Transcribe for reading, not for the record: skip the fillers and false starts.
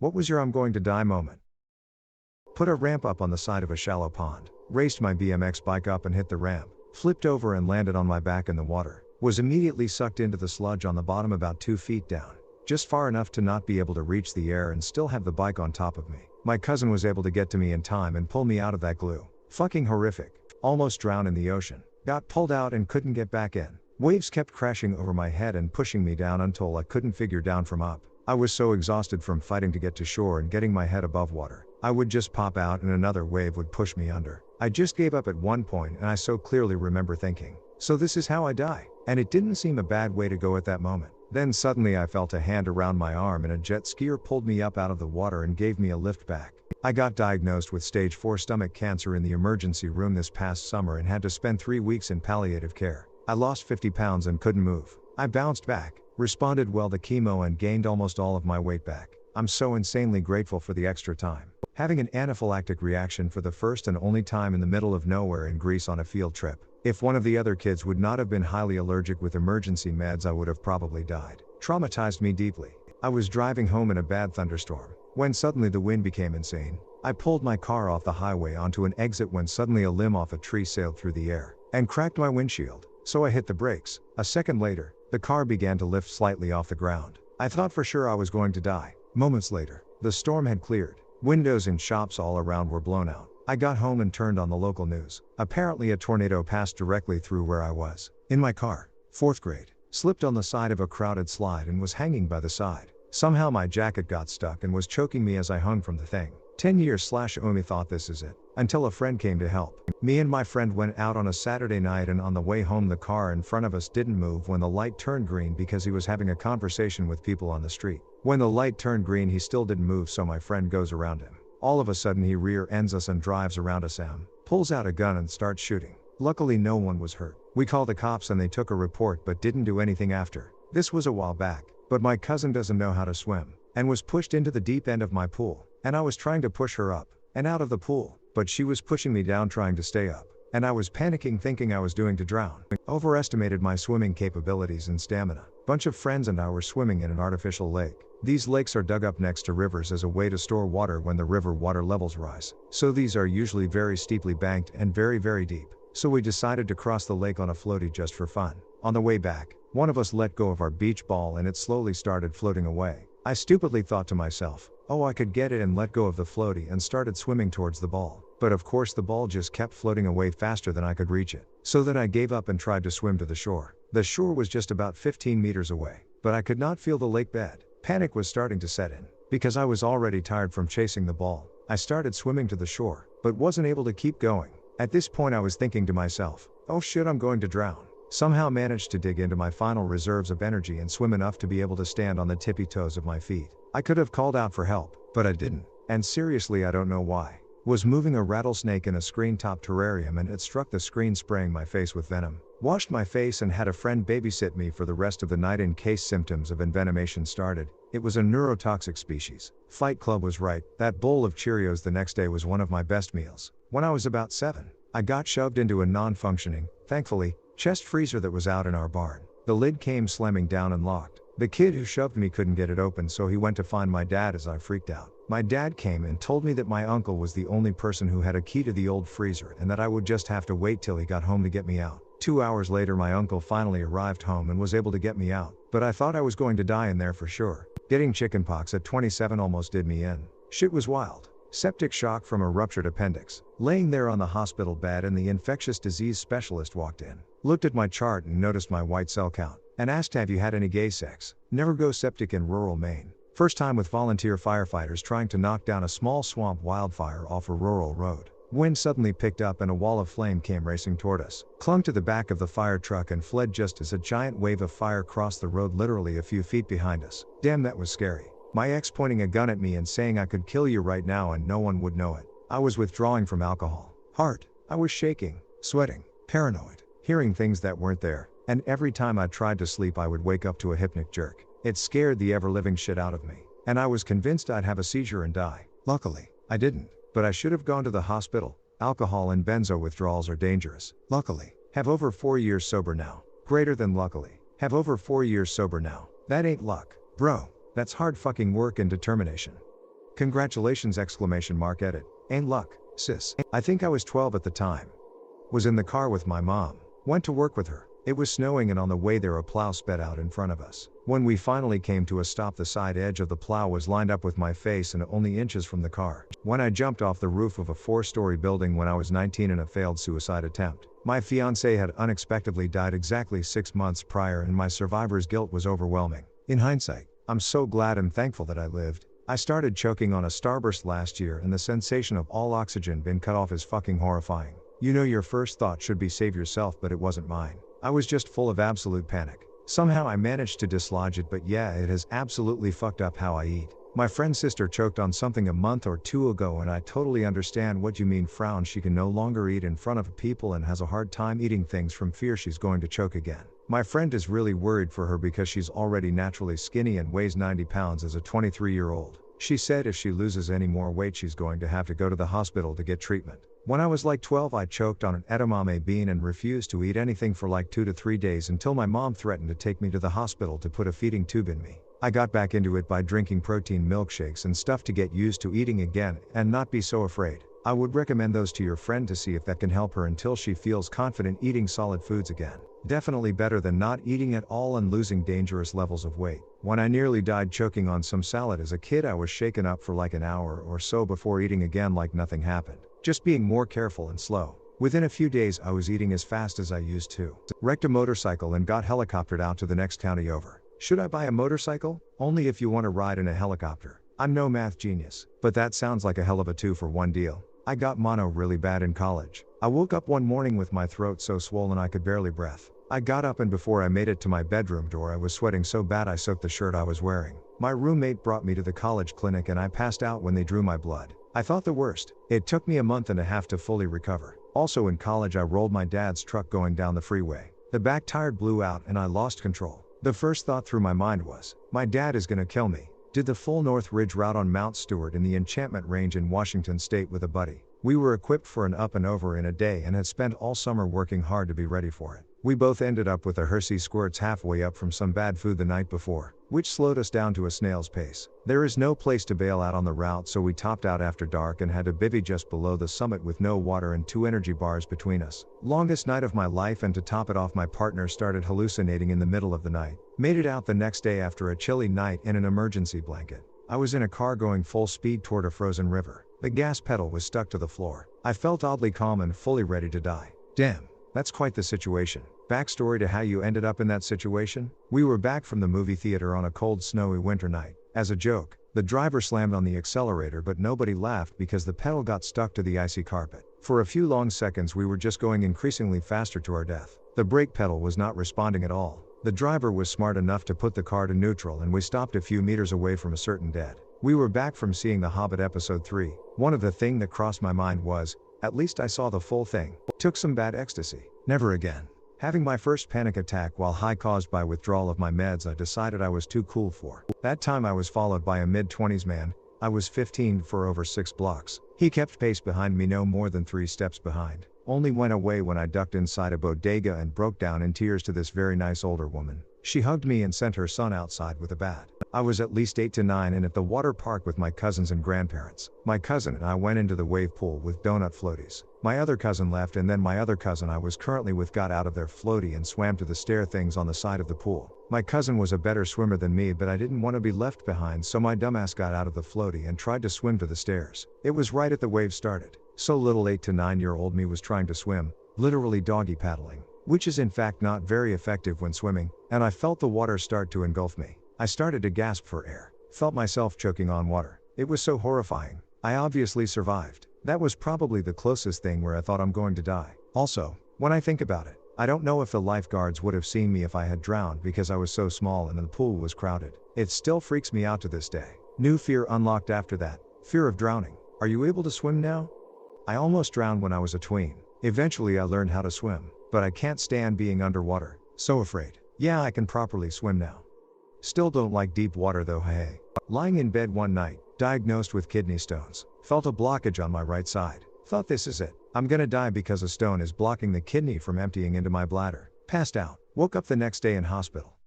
What was your I'm going to die moment? Put a ramp up on the side of a shallow pond, raced my BMX bike up and hit the ramp, flipped over and landed on my back in the water, was immediately sucked into the sludge on the bottom about 2 feet down, just far enough to not be able to reach the air and still have the bike on top of me. My cousin was able to get to me in time and pull me out of that glue. Fucking horrific. Almost drowned in the ocean. Got pulled out and couldn't get back in. Waves kept crashing over my head and pushing me down until I couldn't figure down from up. I was so exhausted from fighting to get to shore and getting my head above water. I would just pop out and another wave would push me under. I just gave up at one point and I so clearly remember thinking, so this is how I die? And it didn't seem a bad way to go at that moment. Then suddenly I felt a hand around my arm and a jet skier pulled me up out of the water and gave me a lift back. I got diagnosed with stage 4 stomach cancer in the emergency room this past summer and had to spend 3 weeks in palliative care. I lost 50 pounds and couldn't move. I bounced back, responded well to chemo and gained almost all of my weight back. I'm so insanely grateful for the extra time. Having an anaphylactic reaction for the first and only time in the middle of nowhere in Greece on a field trip. If one of the other kids would not have been highly allergic with emergency meds, I would have probably died. Traumatized me deeply. I was driving home in a bad thunderstorm, when suddenly the wind became insane. I pulled my car off the highway onto an exit when suddenly a limb off a tree sailed through the air and cracked my windshield. So I hit the brakes. A second later, the car began to lift slightly off the ground. I thought for sure I was going to die. Moments later, the storm had cleared. Windows in shops all around were blown out. I got home and turned on the local news. Apparently a tornado passed directly through where I was. In my car, 4th grade, slipped on the side of a crowded slide and was hanging by the side. Somehow my jacket got stuck and was choking me as I hung from the thing. 10 years / Omi thought this is it. Until a friend came to help. Me and my friend went out on a Saturday night and on the way home the car in front of us didn't move when the light turned green because he was having a conversation with people on the street. When the light turned green he still didn't move, so my friend goes around him. All of a sudden he rear ends us and drives around us, pulls out a gun and starts shooting. Luckily no one was hurt. We called the cops and they took a report but didn't do anything after. This was a while back, but my cousin doesn't know how to swim, and was pushed into the deep end of my pool, and I was trying to push her up and out of the pool, but she was pushing me down trying to stay up, and I was panicking thinking I was doing to drown. Overestimated my swimming capabilities and stamina. Bunch of friends and I were swimming in an artificial lake. These lakes are dug up next to rivers as a way to store water when the river water levels rise. So these are usually very steeply banked and very, very deep. So we decided to cross the lake on a floaty just for fun. On the way back, one of us let go of our beach ball and it slowly started floating away. I stupidly thought to myself, oh, I could get it, and let go of the floaty and started swimming towards the ball. But of course the ball just kept floating away faster than I could reach it. So then I gave up and tried to swim to the shore. The shore was just about 15 meters away, but I could not feel the lake bed. Panic was starting to set in. Because I was already tired from chasing the ball, I started swimming to the shore, but wasn't able to keep going. At this point I was thinking to myself, oh shit, I'm going to drown. Somehow managed to dig into my final reserves of energy and swim enough to be able to stand on the tippy toes of my feet. I could have called out for help, but I didn't. And seriously I don't know why. Was moving a rattlesnake in a screen-top terrarium and it struck the screen, spraying my face with venom. Washed my face and had a friend babysit me for the rest of the night in case symptoms of envenomation started. It was a neurotoxic species. Fight Club was right. That bowl of Cheerios the next day was one of my best meals. When I was about 7, I got shoved into a non-functioning, thankfully, chest freezer that was out in our barn. The lid came slamming down and locked. The kid who shoved me couldn't get it open, so he went to find my dad as I freaked out. My dad came and told me that my uncle was the only person who had a key to the old freezer and that I would just have to wait till he got home to get me out. 2 hours later my uncle finally arrived home and was able to get me out, but I thought I was going to die in there for sure. Getting chickenpox at 27 almost did me in. Shit was wild. Septic shock from a ruptured appendix. Laying there on the hospital bed and the infectious disease specialist walked in, looked at my chart and noticed my white cell count, and asked, have you had any gay sex? Never go septic in rural Maine. First time with volunteer firefighters trying to knock down a small swamp wildfire off a rural road. Wind suddenly picked up and a wall of flame came racing toward us, clung to the back of the fire truck and fled just as a giant wave of fire crossed the road literally a few feet behind us. Damn, that was scary. My ex pointing a gun at me and saying I could kill you right now and no one would know it. I was withdrawing from alcohol. Heart. I was shaking, sweating, paranoid, hearing things that weren't there, and every time I tried to sleep I would wake up to a hypnic jerk. It scared the ever-living shit out of me, and I was convinced I'd have a seizure and die. Luckily, I didn't, but I should have gone to the hospital. Alcohol and benzo withdrawals are dangerous. Luckily, have over 4 years sober now. Greater than luckily, have over 4 years sober now. That ain't luck, bro. That's hard fucking work and determination. Congratulations! Edit. Ain't luck, sis. I think I was 12 at the time. Was in the car with my mom. Went to work with her. It was snowing and on the way there a plow sped out in front of us. When we finally came to a stop, the side edge of the plow was lined up with my face and only inches from the car. When I jumped off the roof of a 4-story building when I was 19 in a failed suicide attempt. My fiancée had unexpectedly died exactly 6 months prior and my survivor's guilt was overwhelming. In hindsight, I'm so glad and thankful that I lived. I started choking on a starburst last year and the sensation of all oxygen being cut off is fucking horrifying. You know your first thought should be save yourself, but it wasn't mine. I was just full of absolute panic. Somehow I managed to dislodge it, but yeah, it has absolutely fucked up how I eat. My friend's sister choked on something a month or 2 ago and I totally understand what you mean. Frown. She can no longer eat in front of people and has a hard time eating things from fear she's going to choke again. My friend is really worried for her because she's already naturally skinny and weighs 90 pounds as a 23-year-old. She said if she loses any more weight she's going to have to go to the hospital to get treatment. When I was like 12 I choked on an edamame bean and refused to eat anything for like 2 to 3 days until my mom threatened to take me to the hospital to put a feeding tube in me. I got back into it by drinking protein milkshakes and stuff to get used to eating again and not be so afraid. I would recommend those to your friend to see if that can help her until she feels confident eating solid foods again. Definitely better than not eating at all and losing dangerous levels of weight. When I nearly died choking on some salad as a kid, I was shaken up for like an hour or so before eating again like nothing happened. Just being more careful and slow. Within a few days I was eating as fast as I used to. Wrecked a motorcycle and got helicoptered out to the next county over. Should I buy a motorcycle? Only if you want to ride in a helicopter. I'm no math genius, but that sounds like a hell of a 2-for-1 deal. I got mono really bad in college. I woke up one morning with my throat so swollen I could barely breathe. I got up and before I made it to my bedroom door I was sweating so bad I soaked the shirt I was wearing. My roommate brought me to the college clinic and I passed out when they drew my blood. I thought the worst. It took me a month and a half to fully recover. Also in college I rolled my dad's truck going down the freeway. The back tire blew out and I lost control. The first thought through my mind was, my dad is gonna kill me. Did the full North Ridge route on Mount Stewart in the Enchantment Range in Washington State with a buddy. We were equipped for an up and over in a day and had spent all summer working hard to be ready for it. We both ended up with a Hershey squirts halfway up from some bad food the night before, which slowed us down to a snail's pace. There is no place to bail out on the route, so we topped out after dark and had to bivvy just below the summit with no water and 2 energy bars between us. Longest night of my life, and to top it off my partner started hallucinating in the middle of the night. Made it out the next day after a chilly night in an emergency blanket. I was in a car going full speed toward a frozen river. The gas pedal was stuck to the floor. I felt oddly calm and fully ready to die. Damn, that's quite the situation. Backstory to how you ended up in that situation? We were back from the movie theater on a cold snowy winter night. As a joke, the driver slammed on the accelerator but nobody laughed because the pedal got stuck to the icy carpet. For a few long seconds we were just going increasingly faster to our death. The brake pedal was not responding at all. The driver was smart enough to put the car to neutral and we stopped a few meters away from a certain dead. We were back from seeing The Hobbit episode 3. One of the thing that crossed my mind was, at least I saw the full thing. Took some bad ecstasy. Never again. Having my first panic attack while high caused by withdrawal of my meds I decided I was too cool for. That time I was followed by a mid-20s man. I was 15 for over 6 blocks. He kept pace behind me, no more than 3 steps behind. Only went away when I ducked inside a bodega and broke down in tears to this very nice older woman. She hugged me and sent her son outside with a bat. I was at least 8 to 9 and at the water park with my cousins and grandparents. My cousin and I went into the wave pool with donut floaties. My other cousin left and then my other cousin I was currently with got out of their floaty and swam to the stair things on the side of the pool. My cousin was a better swimmer than me but I didn't want to be left behind, so my dumbass got out of the floaty and tried to swim to the stairs. It was right at the wave started. So little 8 to 9-year-old me was trying to swim, literally doggy paddling, which is in fact not very effective when swimming, and I felt the water start to engulf me. I started to gasp for air, felt myself choking on water. It was so horrifying. I obviously survived. That was probably the closest thing where I thought I'm going to die. Also, when I think about it, I don't know if the lifeguards would have seen me if I had drowned because I was so small and the pool was crowded. It still freaks me out to this day. New fear unlocked after that. Fear of drowning. Are you able to swim now? I almost drowned when I was a tween. Eventually I learned how to swim, but I can't stand being underwater. So afraid. Yeah, I can properly swim now. Still don't like deep water though, hey. Lying in bed one night, diagnosed with kidney stones. Felt a blockage on my right side. Thought this is it. I'm gonna die because a stone is blocking the kidney from emptying into my bladder. Passed out. Woke up the next day in hospital.